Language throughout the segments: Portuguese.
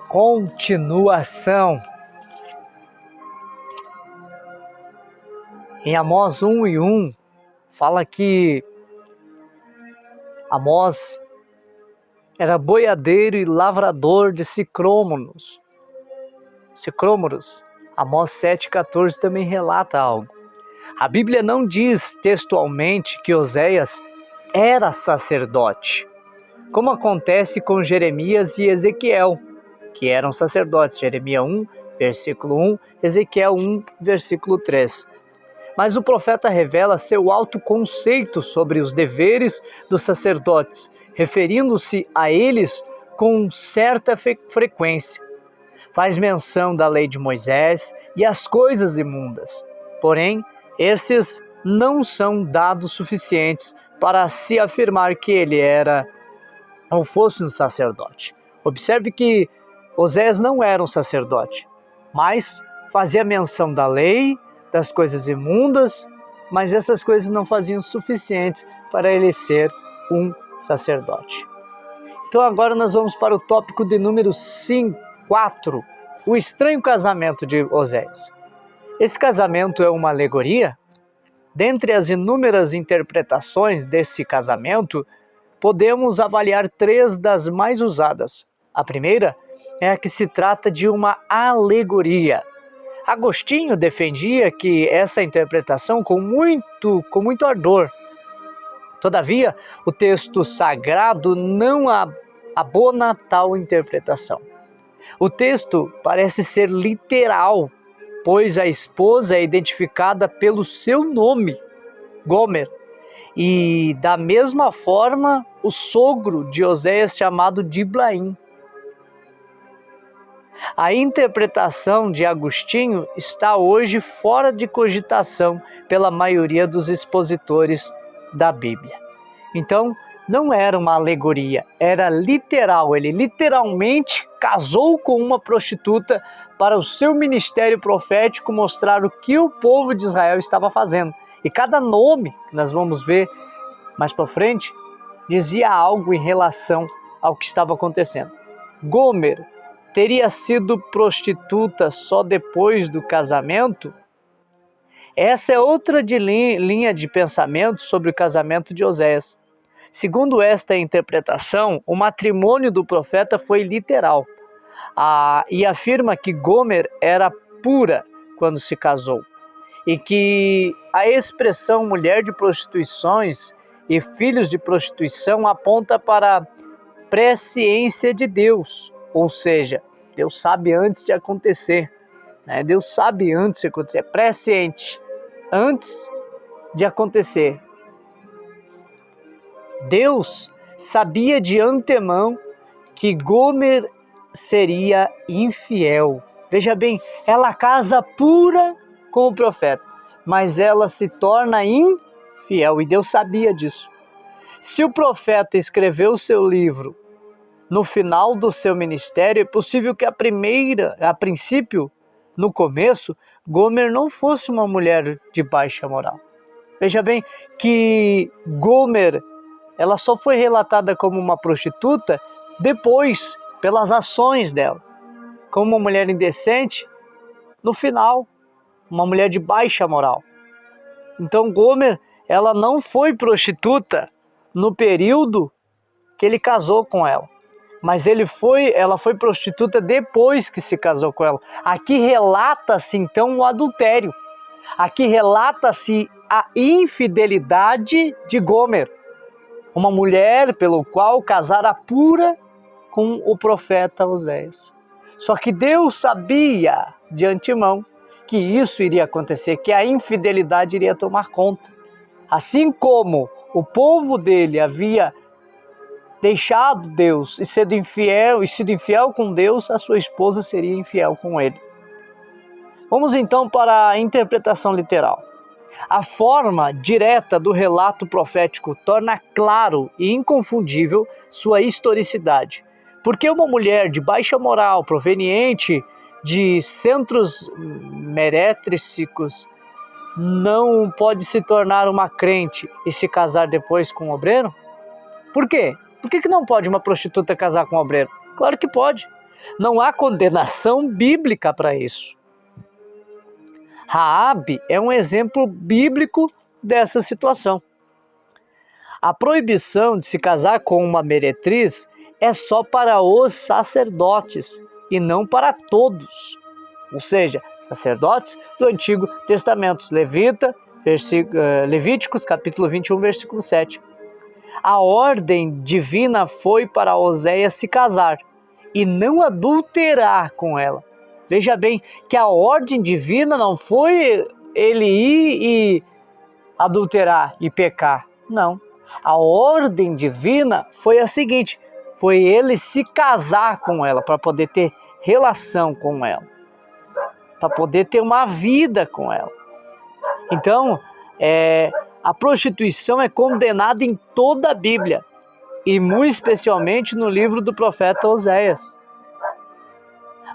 Continuação. Em Amós 1:1, fala que Amós era boiadeiro e lavrador de sicômoros. Amós 7,14 também relata algo. A Bíblia não diz textualmente que Oséias era sacerdote, como acontece com Jeremias e Ezequiel, que eram sacerdotes. Jeremias 1, versículo 1, Ezequiel 1, versículo 3. Mas o profeta revela seu alto conceito sobre os deveres dos sacerdotes, referindo-se a eles com certa frequência. Faz menção da lei de Moisés e as coisas imundas. Porém, esses não são dados suficientes para se afirmar que ele era ou fosse um sacerdote. Observe que Oséias não era um sacerdote, mas fazia menção da lei, das coisas imundas, mas essas coisas não faziam suficientes para ele ser um sacerdote. Então agora nós vamos para o tópico de número 4, o estranho casamento de Oséias. Esse casamento é uma alegoria? Dentre as inúmeras interpretações desse casamento, podemos avaliar 3 das mais usadas. A primeira é a que se trata de uma alegoria. Agostinho defendia que essa interpretação com muito ardor. Todavia, o texto sagrado não abona tal interpretação. O texto parece ser literal, pois a esposa é identificada pelo seu nome, Gomer, e da mesma forma o sogro de Oséias chamado Diblaim. A interpretação de Agostinho está hoje fora de cogitação pela maioria dos expositores da Bíblia. Então, não era uma alegoria, era literal. Ele literalmente casou com uma prostituta para o seu ministério profético mostrar o que o povo de Israel estava fazendo. E cada nome, que nós vamos ver mais para frente, dizia algo em relação ao que estava acontecendo. Gomer teria sido prostituta só depois do casamento? Essa é outra linha de pensamento sobre o casamento de Oséias. Segundo esta interpretação, o matrimônio do profeta foi literal e afirma que Gomer era pura quando se casou e que a expressão mulher de prostituições e filhos de prostituição aponta para a presciência de Deus, ou seja, Deus sabe antes de acontecer, né? Deus sabe antes de acontecer, presciente, antes de acontecer. Deus sabia de antemão que Gomer seria infiel. Veja bem, ela casa pura com o profeta, mas ela se torna infiel e Deus sabia disso. Se o profeta escreveu o seu livro no final do seu ministério, é possível que a princípio, no começo, Gomer não fosse uma mulher de baixa moral. Veja bem que Gomer, ela só foi relatada como uma prostituta depois, pelas ações dela. Como uma mulher indecente, no final, uma mulher de baixa moral. Então Gomer, ela não foi prostituta no período que ele casou com ela. Mas ela foi prostituta depois que se casou com ela. Aqui relata-se então o adultério. Aqui relata-se a infidelidade de Gomer, uma mulher pelo qual casara pura com o profeta Oséias. Só que Deus sabia de antemão que isso iria acontecer, que a infidelidade iria tomar conta. Assim como o povo dele havia deixado Deus e sido infiel com Deus, a sua esposa seria infiel com ele. Vamos então para a interpretação literal. A forma direta do relato profético torna claro e inconfundível sua historicidade. Porque uma mulher de baixa moral, proveniente de centros merétricos, não pode se tornar uma crente e se casar depois com um obreiro? Por quê? Por que não pode uma prostituta casar com um obreiro? Claro que pode. Não há condenação bíblica para isso. Raabe é um exemplo bíblico dessa situação. A proibição de se casar com uma meretriz é só para os sacerdotes e não para todos. Ou seja, sacerdotes do Antigo Testamento. Levíticos, capítulo 21, versículo 7. A ordem divina foi para Oséias se casar e não adulterar com ela. Veja bem que a ordem divina não foi ele ir e adulterar e pecar. Não. A ordem divina foi a seguinte: foi ele se casar com ela, para poder ter relação com ela, para poder ter uma vida com ela. Então, a prostituição é condenada em toda a Bíblia, e muito especialmente no livro do profeta Oséias.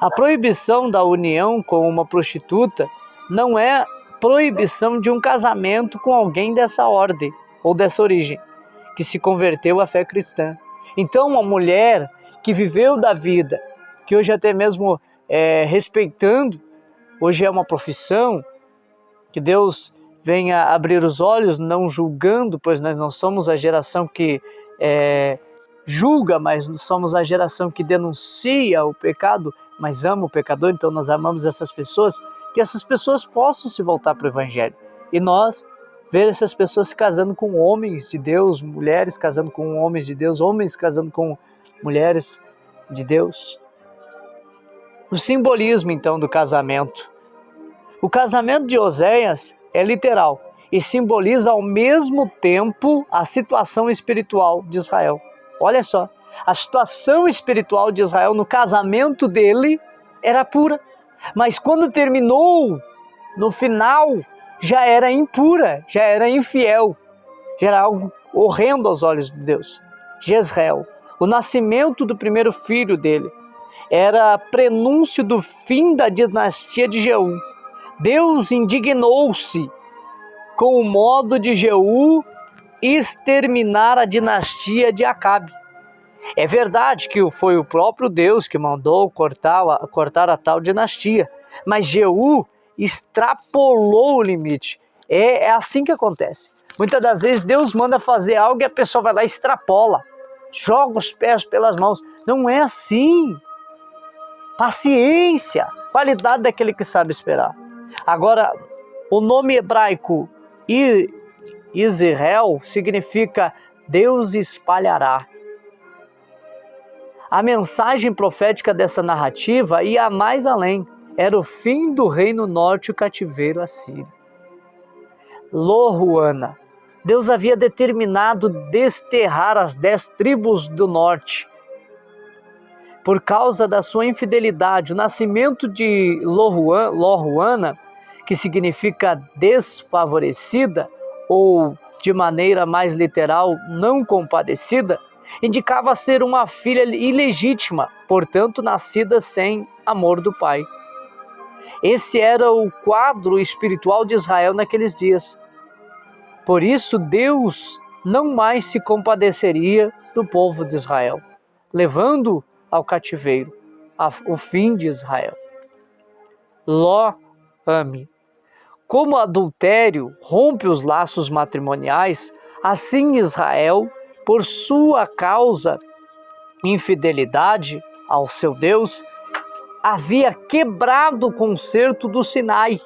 A proibição da união com uma prostituta não é proibição de um casamento com alguém dessa ordem ou dessa origem, que se converteu à fé cristã. Então, uma mulher que viveu da vida, que hoje até mesmo respeitando, hoje é uma profissão, que Deus venha abrir os olhos, não julgando, pois nós não somos a geração que julga, mas somos a geração que denuncia o pecado, mas ama o pecador, então nós amamos essas pessoas, que essas pessoas possam se voltar para o Evangelho. E nós ver essas pessoas se casando com homens de Deus, mulheres casando com homens de Deus, homens casando com mulheres de Deus. O simbolismo, então, do casamento. O casamento de Oséias é literal e simboliza ao mesmo tempo a situação espiritual de Israel. Olha só, a situação espiritual de Israel no casamento dele era pura, mas quando terminou, no final, já era impura, já era infiel, já era algo horrendo aos olhos de Deus. Jezreel, o nascimento do primeiro filho dele, era prenúncio do fim da dinastia de Jeú. Deus indignou-se com o modo de Jeú exterminar a dinastia de Acabe. É verdade que foi o próprio Deus que mandou cortar a tal dinastia, mas Jeú extrapolou o limite. É assim que acontece. Muitas das vezes Deus manda fazer algo e a pessoa vai lá e extrapola, joga os pés pelas mãos. Não é assim. Paciência, qualidade daquele que sabe esperar. Agora, o nome hebraico Israel significa Deus espalhará. A mensagem profética dessa narrativa ia mais além. Era o fim do reino norte e o cativeiro assírio. Lohuana. Deus havia determinado desterrar as 10 tribos do norte. Por causa da sua infidelidade, o nascimento de Lohuana, que significa desfavorecida, ou de maneira mais literal, não compadecida, indicava ser uma filha ilegítima, portanto nascida sem amor do pai. Esse era o quadro espiritual de Israel naqueles dias. Por isso Deus não mais se compadeceria do povo de Israel, levando ao cativeiro, o fim de Israel. Lo-Ami. Como o adultério rompe os laços matrimoniais, assim Israel, por sua causa, infidelidade ao seu Deus, havia quebrado o concerto do Sinai.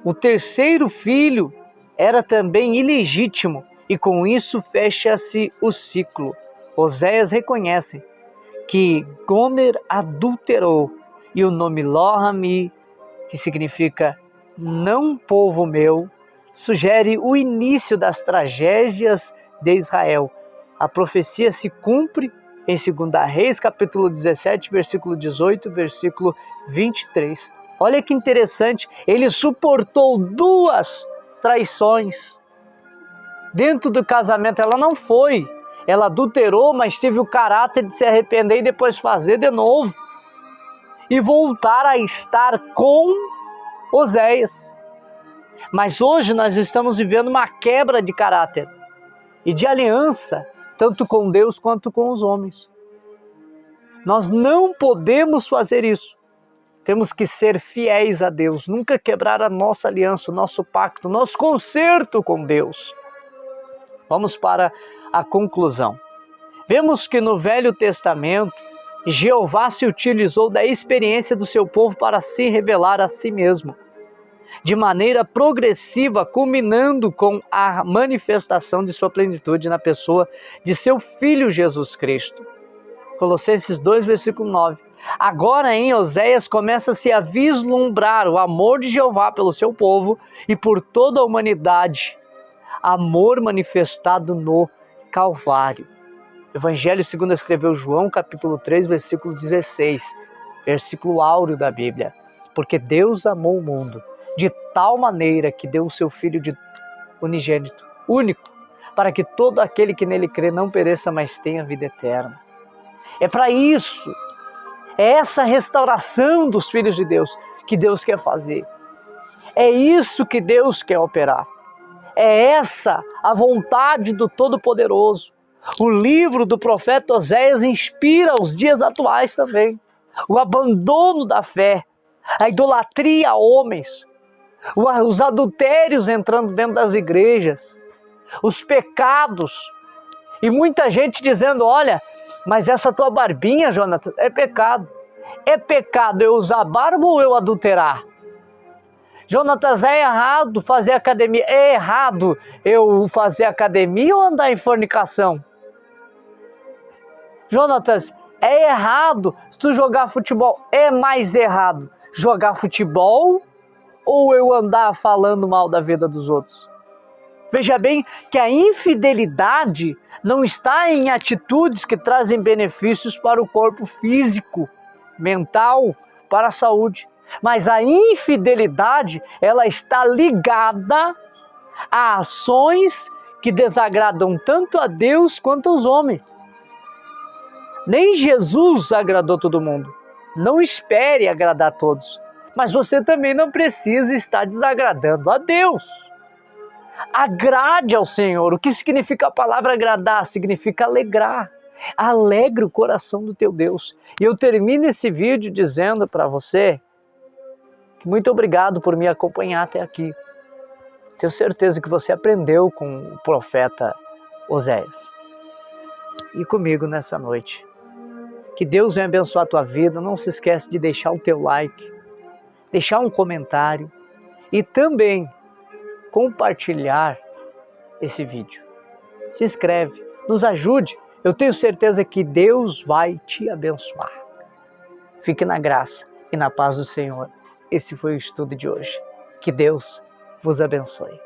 O terceiro filho era também ilegítimo e com isso fecha-se o ciclo. Oséias reconhece que Gomer adulterou e o nome Lo-Ami, que significa não povo meu, sugere o início das tragédias de Israel. A profecia se cumpre em 2 Reis, capítulo 17, versículo 18, versículo 23. Olha que interessante, ele suportou 2 traições dentro do casamento. Ela não foi, ela adulterou, mas teve o caráter de se arrepender e depois fazer de novo e voltar a estar com Oséias. Mas hoje nós estamos vivendo uma quebra de caráter e de aliança, tanto com Deus quanto com os homens. Nós não podemos fazer isso. Temos que ser fiéis a Deus, nunca quebrar a nossa aliança, o nosso pacto, o nosso concerto com Deus. Vamos para a conclusão. Vemos que no Velho Testamento, Jeová se utilizou da experiência do seu povo para se revelar a si mesmo, de maneira progressiva, culminando com a manifestação de sua plenitude na pessoa de seu Filho Jesus Cristo. Colossenses 2, versículo 9. Agora em Oséias começa-se a vislumbrar o amor de Jeová pelo seu povo e por toda a humanidade, amor manifestado no Calvário. Evangelho segundo escreveu João, capítulo 3, versículo 16, versículo áureo da Bíblia. Porque Deus amou o mundo de tal maneira que deu o seu Filho unigênito, único, para que todo aquele que nele crê não pereça, mas tenha vida eterna. É para isso, é essa restauração dos filhos de Deus que Deus quer fazer. É isso que Deus quer operar. É essa a vontade do Todo-Poderoso. O livro do profeta Oséias inspira os dias atuais também. O abandono da fé, a idolatria a homens, os adultérios entrando dentro das igrejas, os pecados. E muita gente dizendo, olha, mas essa tua barbinha, Jonatas, é pecado. É pecado eu usar barba ou eu adulterar? Jonatas, é errado fazer academia. É errado eu fazer academia ou andar em fornicação? Jonatas, é errado tu jogar futebol. É mais errado jogar futebol ou eu andar falando mal da vida dos outros? Veja bem que a infidelidade não está em atitudes que trazem benefícios para o corpo físico, mental, para a saúde. Mas a infidelidade, ela está ligada a ações que desagradam tanto a Deus quanto aos homens. Nem Jesus agradou todo mundo. Não espere agradar a todos. Mas você também não precisa estar desagradando a Deus. Agrade ao Senhor. O que significa a palavra agradar? Significa alegrar. Alegre o coração do teu Deus. E eu termino esse vídeo dizendo para você que muito obrigado por me acompanhar até aqui. Tenho certeza que você aprendeu com o profeta Oséias. E comigo nessa noite. Que Deus venha abençoar a tua vida. Não se esquece de deixar o teu like, deixar um comentário e também compartilhar esse vídeo. Se inscreve, nos ajude. Eu tenho certeza que Deus vai te abençoar. Fique na graça e na paz do Senhor. Esse foi o estudo de hoje. Que Deus vos abençoe.